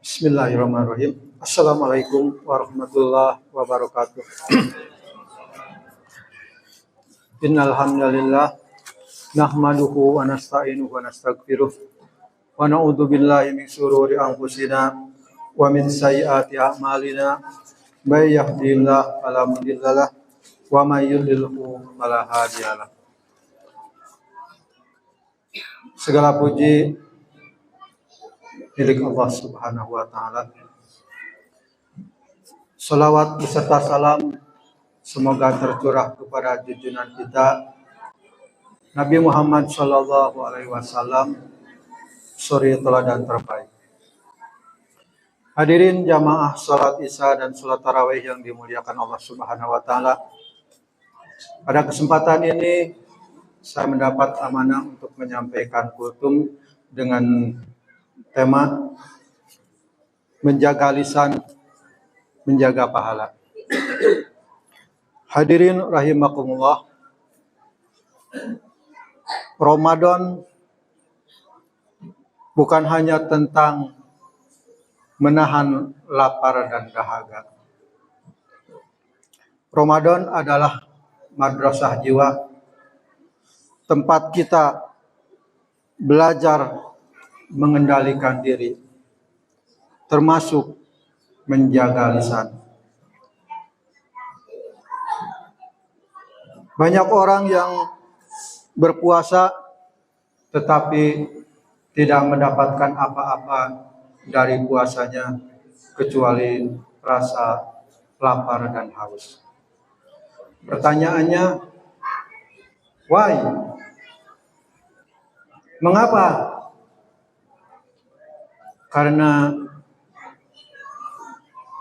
Bismillahirrahmanirrahim. Assalamualaikum warahmatullahi wabarakatuh. Innal hamdalillah nahmaduhu wa nasta'inuhu wa nastaghfiruh wa na'udzu billahi min shururi anfusina wa min sayyiati a'malina may yahdihillahu fala mudhillalah wa may yudhlilhu fala hadiyalah. Segala puji milik Allah Subhanahu wa taala. Salawat beserta salam semoga tercurah kepada junjungan kita Nabi Muhammad sallallahu alaihi wasallam, suri teladan terbaik. Hadirin jamaah salat Isya dan salat tarawih yang dimuliakan Allah Subhanahu wa taala. Pada kesempatan ini saya mendapat amanah untuk menyampaikan kultum dengan tema menjaga lisan, menjaga pahala. Hadirin rahimakumullah, Ramadan bukan hanya tentang menahan lapar dan dahaga. Ramadan adalah madrasah jiwa, tempat kita belajar mengendalikan diri, termasuk menjaga lisan. Banyak orang yang berpuasa tetapi tidak mendapatkan apa-apa dari puasanya kecuali rasa lapar dan haus. Pertanyaannya, why? Mengapa? Karena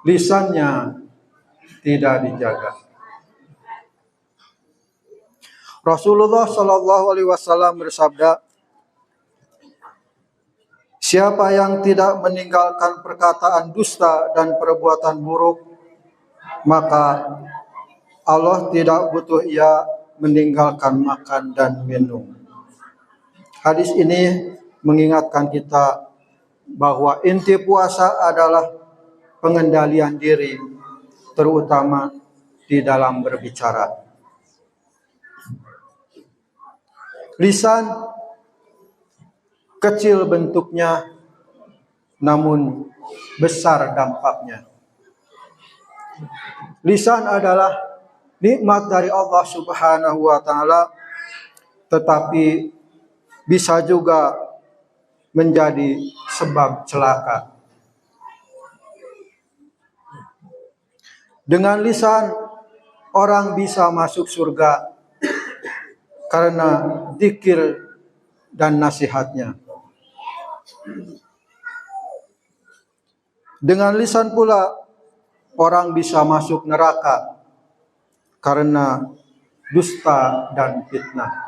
lisannya tidak dijaga. Rasulullah Shallallahu Alaihi Wasallam bersabda, siapa yang tidak meninggalkan perkataan dusta dan perbuatan buruk, maka Allah tidak butuh ia meninggalkan makan dan minum. Hadis ini mengingatkan kita bahwa inti puasa adalah pengendalian diri, terutama di dalam berbicara. Lisan kecil bentuknya, namun besar dampaknya. Lisan adalah nikmat dari Allah Subhanahu wa taala, tetapi bisa juga menjadi sebab celaka. Dengan lisan orang bisa masuk surga karena zikir dan nasihatnya. Dengan lisan pula orang bisa masuk neraka karena dusta dan fitnah.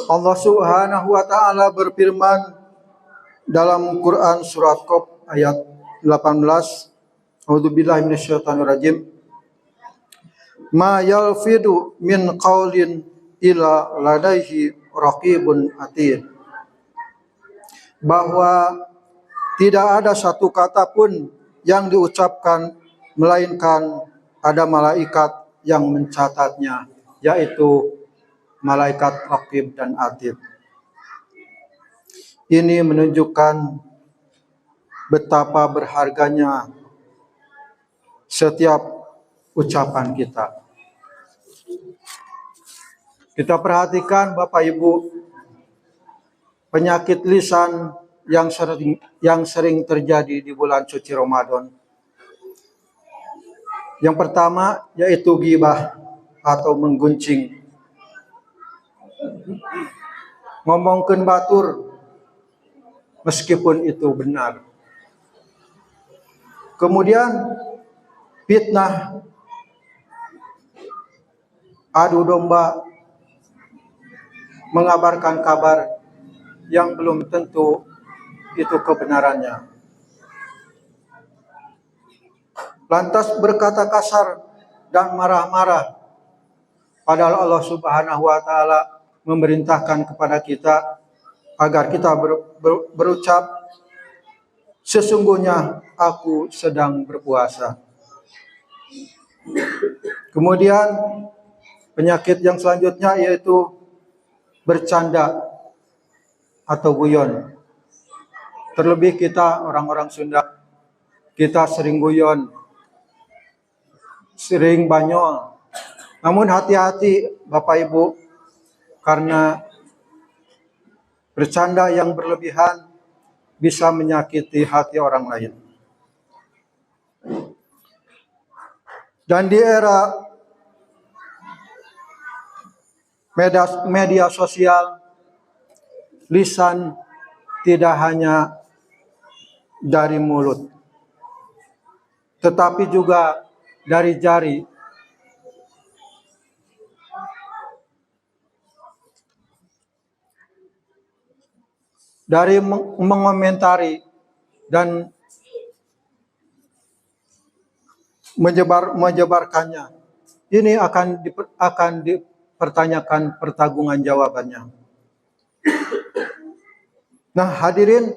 Allah Subhanahu wa taala berfirman dalam Quran surat Qaf ayat 18, A'udzubillahi minasyaitonirrajim. Ma yalfidu min qaulin illa ladaihi raqibun atid. Bahwa tidak ada satu kata pun yang diucapkan melainkan ada malaikat yang mencatatnya, yaitu malaikat raqib dan atid. Ini menunjukkan betapa berharganya setiap ucapan kita. Kita perhatikan Bapak Ibu, penyakit lisan yang sering terjadi di bulan suci Ramadan. Yang pertama yaitu ghibah atau menggunjing. Ngomongkeun batur meskipun itu benar. Kemudian fitnah, adu domba, mengabarkan kabar yang belum tentu itu kebenarannya. Lantas berkata kasar dan marah-marah, padahal Allah Subhanahu wa taala memerintahkan kepada kita agar kita berucap, sesungguhnya aku sedang berpuasa. Kemudian penyakit yang selanjutnya yaitu bercanda atau guyon. Terlebih kita orang-orang Sunda, kita sering guyon, sering banyol. Namun hati-hati Bapak Ibu, karena bercanda yang berlebihan bisa menyakiti hati orang lain. Dan di era media sosial, lisan tidak hanya dari mulut, tetapi juga dari jari. Dari mengomentari dan menyebarkannya. Ini akan dipertanyakan pertanggungan jawabannya. Nah, hadirin,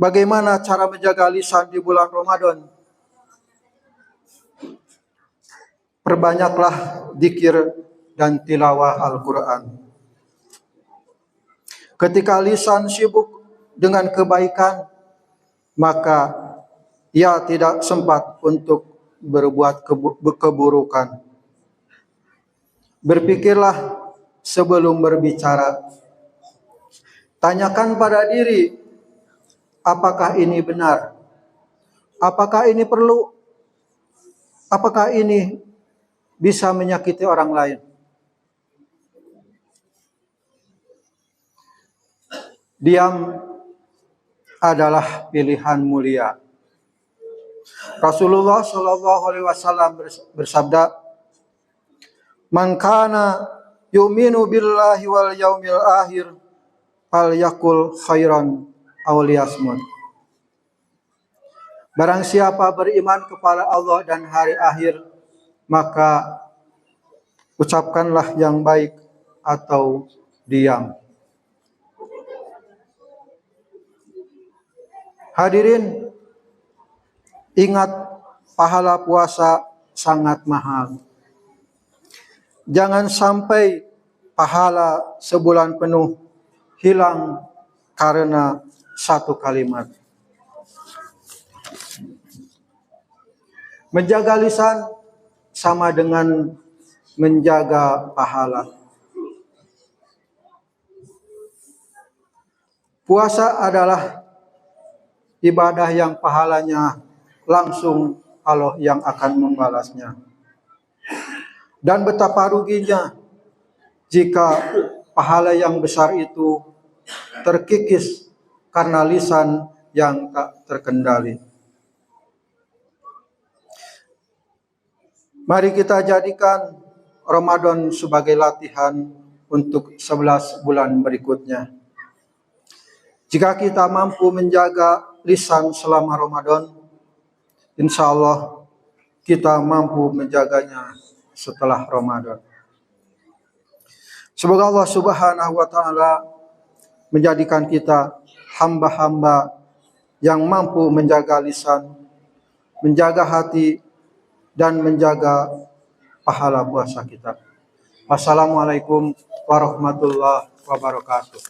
bagaimana cara menjaga lisan di bulan Ramadan? Perbanyaklah zikir dan tilawah Al-Quran. Ketika lisan sibuk dengan kebaikan, maka ia tidak sempat untuk berbuat keburukan. Berpikirlah sebelum berbicara. Tanyakan pada diri, apakah ini benar? Apakah ini perlu? Apakah ini bisa menyakiti orang lain? Diam adalah pilihan mulia. Rasulullah Shallallahu Alaihi Wasallam bersabda, "Man kana yu'minu billahi wal yaumil akhir, fal yakul khairan aw liyasmut." Barang siapa beriman kepada Allah dan hari akhir, maka ucapkanlah yang baik atau diam. Hadirin, ingat, pahala puasa sangat mahal. Jangan sampai pahala sebulan penuh hilang karena satu kalimat. Menjaga lisan sama dengan menjaga pahala. Puasa adalah ibadah yang pahalanya langsung Allah yang akan membalasnya. Dan betapa ruginya jika pahala yang besar itu terkikis karena lisan yang tak terkendali. Mari kita jadikan Ramadan sebagai latihan untuk 11 bulan berikutnya. Jika kita mampu menjaga lisan selama Ramadan, insya Allah kita mampu menjaganya setelah Ramadan. Semoga Allah Subhanahu wa Ta'ala menjadikan kita hamba-hamba yang mampu menjaga lisan, menjaga hati, dan menjaga pahala puasa kita. Wassalamualaikum warahmatullahi wabarakatuh.